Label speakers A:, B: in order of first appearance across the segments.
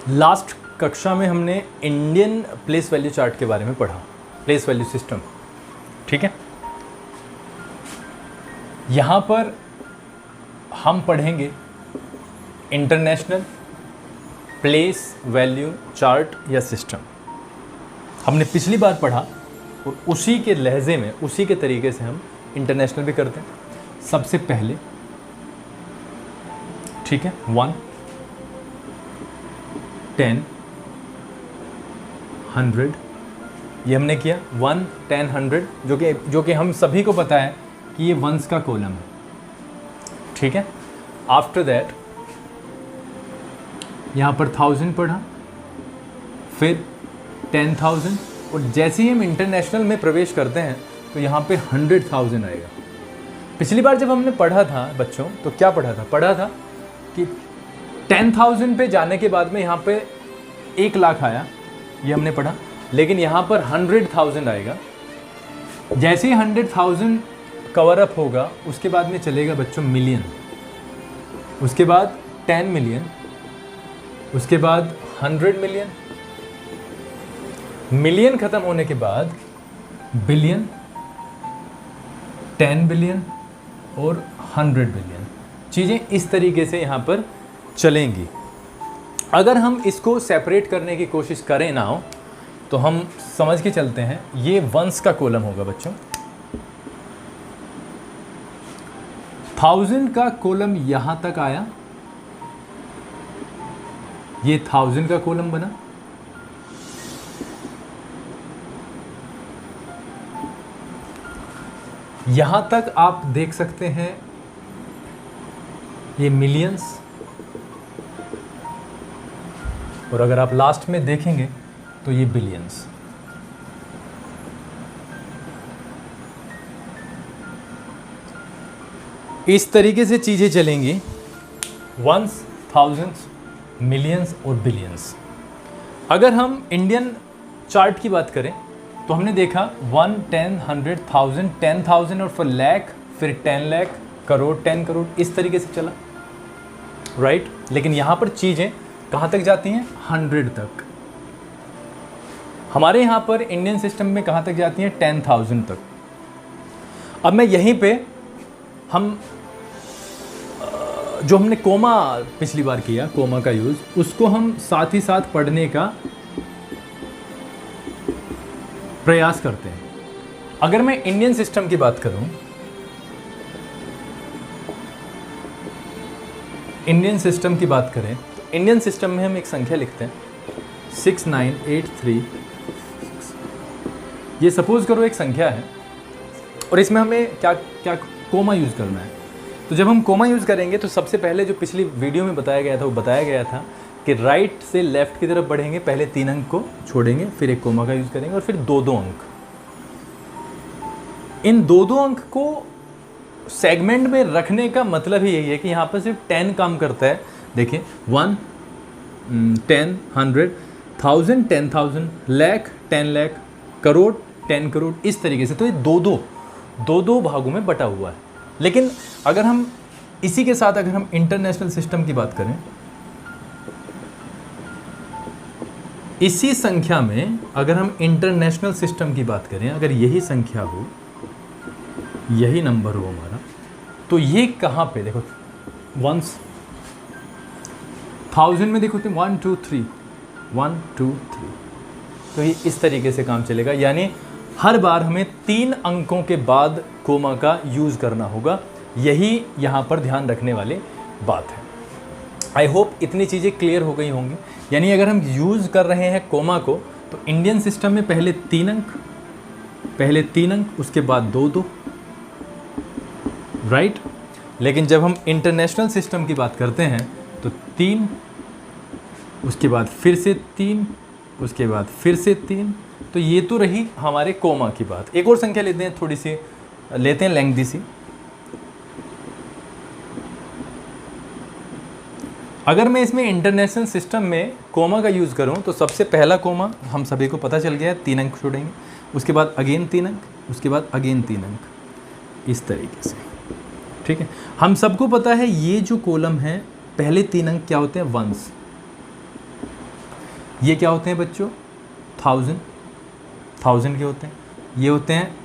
A: Last कक्षा में हमने इंडियन प्लेस वैल्यू चार्ट के बारे में पढ़ा, प्लेस वैल्यू सिस्टम, ठीक है। यहाँ पर हम पढ़ेंगे इंटरनेशनल प्लेस वैल्यू चार्ट या सिस्टम। हमने पिछली बार पढ़ा और उसी के लहजे में, उसी के तरीके से हम इंटरनेशनल भी करते हैं। सबसे पहले, ठीक है, 1, 10, 100 ये हमने किया। 1, 10, 100 जो कि हम सभी को पता है कि ये वंस का कॉलम है, ठीक है। आफ्टर दैट यहाँ पर 1000 पढ़ा, फिर 10,000, और जैसे ही हम इंटरनेशनल में प्रवेश करते हैं तो यहाँ पे 100,000 आएगा। पिछली बार जब हमने पढ़ा था बच्चों, तो क्या पढ़ा था कि 10,000 पे जाने के बाद में यहाँ पे 1 लाख आया, ये हमने पढ़ा। लेकिन यहाँ पर 100,000 आएगा। जैसे ही 100,000 कवर अप होगा, उसके बाद में चलेगा बच्चों मिलियन, उसके बाद 10 मिलियन, उसके बाद 100 मिलियन, मिलियन ख़त्म होने के बाद बिलियन, 10 बिलियन और 100 बिलियन। चीज़ें इस तरीके से यहाँ पर चलेंगी। अगर हम इसको सेपरेट करने की कोशिश करें ना हो, तो हम समझ के चलते हैं ये वंस का कॉलम होगा बच्चों। 1000 का कॉलम यहाँ तक आया, ये 1000 का कॉलम बना। यहां तक आप देख सकते हैं ये मिलियंस, और अगर आप लास्ट में देखेंगे तो ये बिलियंस। इस तरीके से चीजें चलेंगी, वंस, थाउजेंड्स, मिलियंस और बिलियंस। अगर हम इंडियन चार्ट की बात करें तो हमने देखा 1, 10, 100,000, 10,000 और फिर लाख, फिर 10 लाख, करोड़, 10 करोड़, इस तरीके से चला, राइट। लेकिन यहाँ पर चीज़ें कहाँ तक जाती हैं? 100 तक। हमारे यहाँ पर इंडियन सिस्टम में कहाँ तक जाती हैं? 10,000 तक। अब मैं यहीं पे हम जो हमने कोमा पिछली बार किया, कोमा का यूज़, उसको हम साथ ही साथ पढ़ने का प्रयास करते हैं। अगर मैं इंडियन सिस्टम की बात करूं, इंडियन सिस्टम की बात करें तो इंडियन सिस्टम में हम एक संख्या लिखते हैं 6983। ये सपोज करो एक संख्या है और इसमें हमें क्या क्या कोमा यूज़ करना है। तो जब हम कोमा यूज़ करेंगे तो सबसे पहले जो पिछली वीडियो में बताया गया था, वो बताया गया था कि राइट से लेफ़्ट की तरफ बढ़ेंगे, पहले 3 अंक को छोड़ेंगे, फिर एक कोमा का यूज़ करेंगे और फिर 2-2 अंक। इन 2-2 अंक को सेगमेंट में रखने का मतलब ही यही है कि यहाँ पर सिर्फ 10 काम करता है। देखिए 1, 10, 100,000, 10,000, लाख, 10 लाख, करोड़, 10 करोड़, इस तरीके से। तो ये 2-2 भागों में बटा हुआ है। लेकिन अगर हम इसी के साथ अगर हम इंटरनेशनल सिस्टम की बात करें, इसी संख्या में अगर हम इंटरनेशनल सिस्टम की बात करें, अगर यही संख्या हो, यही नंबर हो हमारा, तो ये कहाँ पे देखो, वंस, 1000 में देखो 1, 2, 3, 1, 2, 3, तो ये इस तरीके से काम चलेगा। यानी हर बार हमें 3 अंकों के बाद कोमा का यूज़ करना होगा। यही यहाँ पर ध्यान रखने वाली बात है। आई होप इतनी चीज़ें क्लियर हो गई होंगी। यानी अगर हम यूज़ कर रहे हैं कोमा को, तो इंडियन सिस्टम में पहले 3 अंक, उसके बाद 2-2, राइट। लेकिन जब हम इंटरनेशनल सिस्टम की बात करते हैं तो 3, उसके बाद फिर से 3, उसके बाद फिर से 3। तो ये तो रही हमारे कोमा की बात। एक और संख्या लेते हैं, थोड़ी सी लेते हैं लेंथी सी। अगर मैं इसमें इंटरनेशनल सिस्टम में कोमा का यूज़ करूं तो सबसे पहला कोमा हम सभी को पता चल गया है, 3 अंक छोड़ेंगे, उसके बाद अगेन 3 अंक, उसके बाद अगेन 3 अंक, इस तरीके से, ठीक है। हम सबको पता है ये जो कॉलम है, पहले 3 अंक क्या होते हैं? वंस। ये क्या होते हैं बच्चों? 1000 के होते हैं, ये होते हैं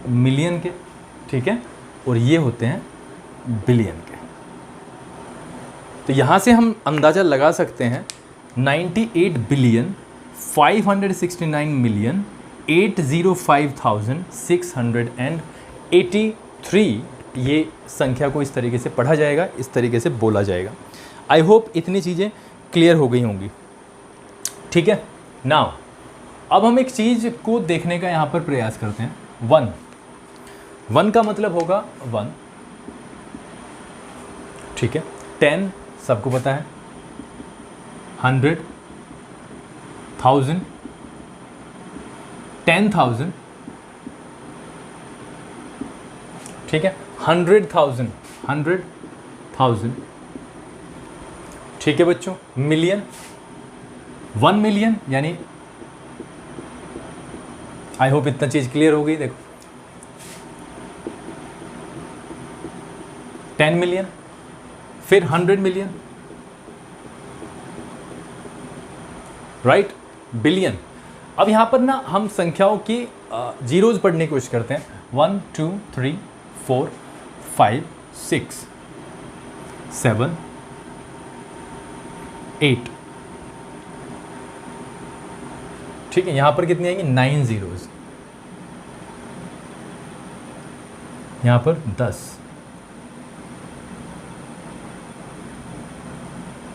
A: मिलियन के, ठीक है, और ये होते हैं बिलियन के। तो यहाँ से हम अंदाज़ा लगा सकते हैं 98 बिलियन 569 मिलियन 805,683 ये संख्या को इस तरीके से पढ़ा जाएगा, इस तरीके से बोला जाएगा। आई होप इतनी चीज़ें क्लियर हो गई होंगी, ठीक है। नाउ अब हम एक चीज़ को देखने का यहाँ पर प्रयास करते हैं। 1 का मतलब होगा 1, ठीक है। 10 सबको पता है, 100, 1000, 10,000, ठीक है, 100,000, 100,000, ठीक है बच्चों। मिलियन, 1 मिलियन, यानी आई होप इतना चीज क्लियर हो गई। देखो 10 मिलियन, फिर 100 मिलियन, राइट, बिलियन। अब यहां पर ना हम संख्याओं की जीरोज पढ़ने की कोशिश करते हैं। 1 2 3 4 5 6 7 8, ठीक है। यहां पर कितनी आएंगी? 9 जीरोज, यहां पर 10,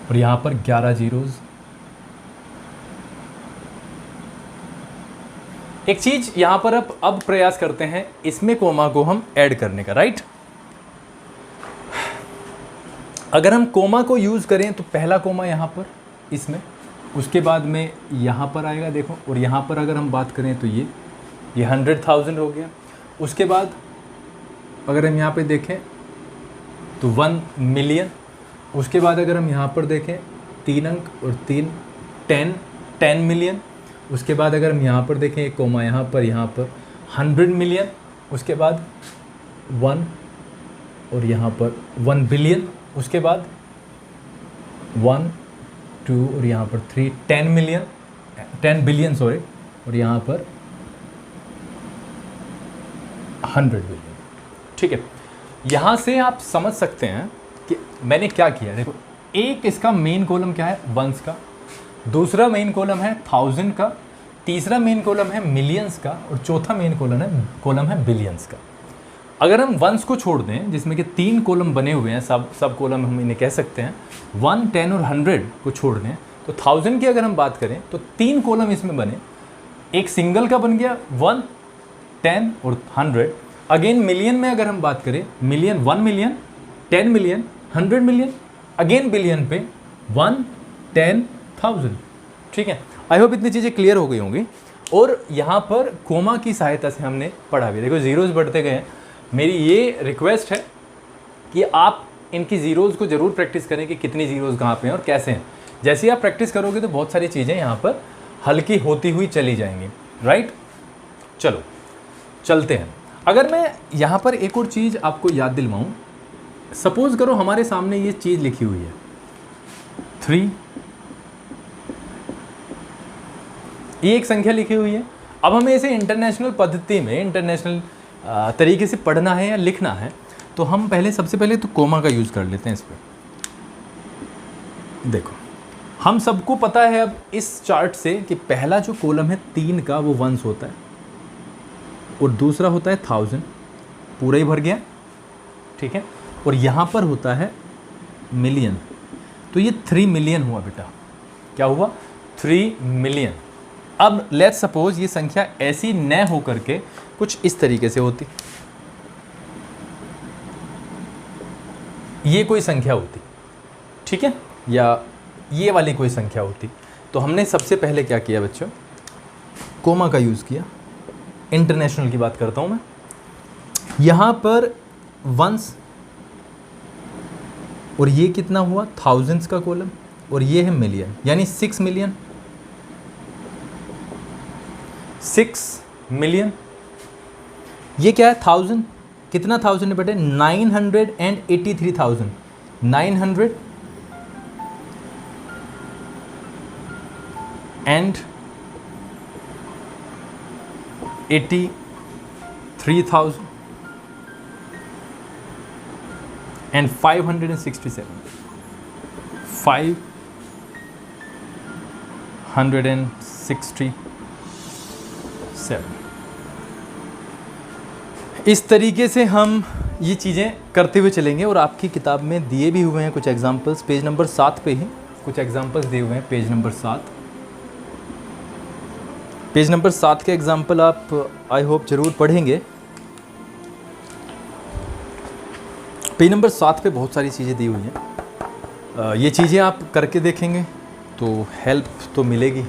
A: और यहां पर 11 जीरोज। एक चीज यहां पर अब प्रयास करते हैं इसमें कोमा को हम ऐड करने का, राइट। अगर हम कोमा को यूज करें तो पहला कोमा यहां पर इसमें, उसके बाद में यहां पर आएगा, देखो, और यहां पर अगर हम बात करें तो ये 100,000 हो गया। उसके बाद अगर हम यहां पे देखें तो 1 मिलियन। उसके बाद अगर हम यहाँ पर देखें 3 अंक और 3 10 मिलियन। उसके बाद अगर हम यहाँ पर देखें एक कोमा यहाँ पर 100 मिलियन। उसके बाद 1 और यहाँ पर 1 बिलियन। उसके बाद 1 2 और यहाँ पर 3 10 बिलियन सॉरी, और यहाँ पर 100 बिलियन, ठीक है। यहाँ से आप समझ सकते हैं कि मैंने क्या किया। देखो, एक इसका मेन कॉलम क्या है? वंस का, दूसरा मेन कॉलम है 1000 का, तीसरा मेन कॉलम है मिलियंस का, और चौथा मेन कॉलम है बिलियंस का। अगर हम वंस को छोड़ दें, जिसमें कि 3 कॉलम बने हुए हैं, सब कॉलम हम इन्हें कह सकते हैं, 1 10 और 100 को छोड़ दें तो 1000 की अगर हम बात करें तो 3 कॉलम इसमें बने। एक सिंगल का बन गया 1 10 और 100। अगेन मिलियन में अगर हम बात करें, million 1 million 10 million 100 million, again billion पे 1 10,000, ठीक है। आई होप इतनी चीज़ें क्लियर हो गई होंगी। और यहाँ पर कोमा की सहायता से हमने पढ़ा भी। देखो जीरोज बढ़ते गए हैं। मेरी ये रिक्वेस्ट है कि आप इनकी ज़ीरोज़ को ज़रूर प्रैक्टिस करें कि कितनी ज़ीरोज़ कहाँ पे हैं और कैसे हैं। जैसे ही आप प्रैक्टिस करोगे तो बहुत सारी चीज़ें यहाँ पर हल्की होती हुई चली जाएंगी, राइट। चलो चलते हैं। अगर मैं यहाँ पर एक और चीज़ आपको याद दिलवाऊँ, सपोज़ करो हमारे सामने ये चीज़ लिखी हुई है 3, ये एक संख्या लिखी हुई है। अब हमें इसे इंटरनेशनल पद्धति में, इंटरनेशनल तरीके से पढ़ना है या लिखना है, तो हम सबसे पहले तो कोमा का यूज़ कर लेते हैं इस पर। देखो, हम सबको पता है अब इस चार्ट से कि पहला जो कॉलम है 3 का वो वंस होता है, और दूसरा होता है 1000, पूरा ही भर गया, ठीक है। और यहाँ पर होता है मिलियन, तो ये 3 मिलियन हुआ बेटा। क्या हुआ? 3 मिलियन। अब लेट्स सपोज ये संख्या ऐसी न हो करके कुछ इस तरीके से होती, ये कोई संख्या होती, ठीक है, या ये वाली कोई संख्या होती, तो हमने सबसे पहले क्या किया बच्चों? कोमा का यूज़ किया। इंटरनेशनल की बात करता हूँ मैं। यहाँ पर वंस, और ये कितना हुआ? थाउजेंड्स का कॉलम, और ये है मिलियन, यानी 6 मिलियन। 6 मिलियन। ये क्या है? 1000। कितना 1000 है बेटे? 983,000। 900 and 83,000 and 567. 567. इस तरीके से हम ये चीज़ें करते हुए चलेंगे और आपकी किताब में दिए भी हुए हैं कुछ एग्जाम्पल्स, पेज नंबर 7 पे ही कुछ एग्जाम्पल्स दिए हुए हैं, पेज नंबर 7। पेज नंबर 7 के एग्जाम्पल आप आई होप ज़रूर पढ़ेंगे। पेज नंबर 7 पे बहुत सारी चीज़ें दी हुई हैं। ये चीज़ें आप करके देखेंगे तो हेल्प तो मिलेगी ही।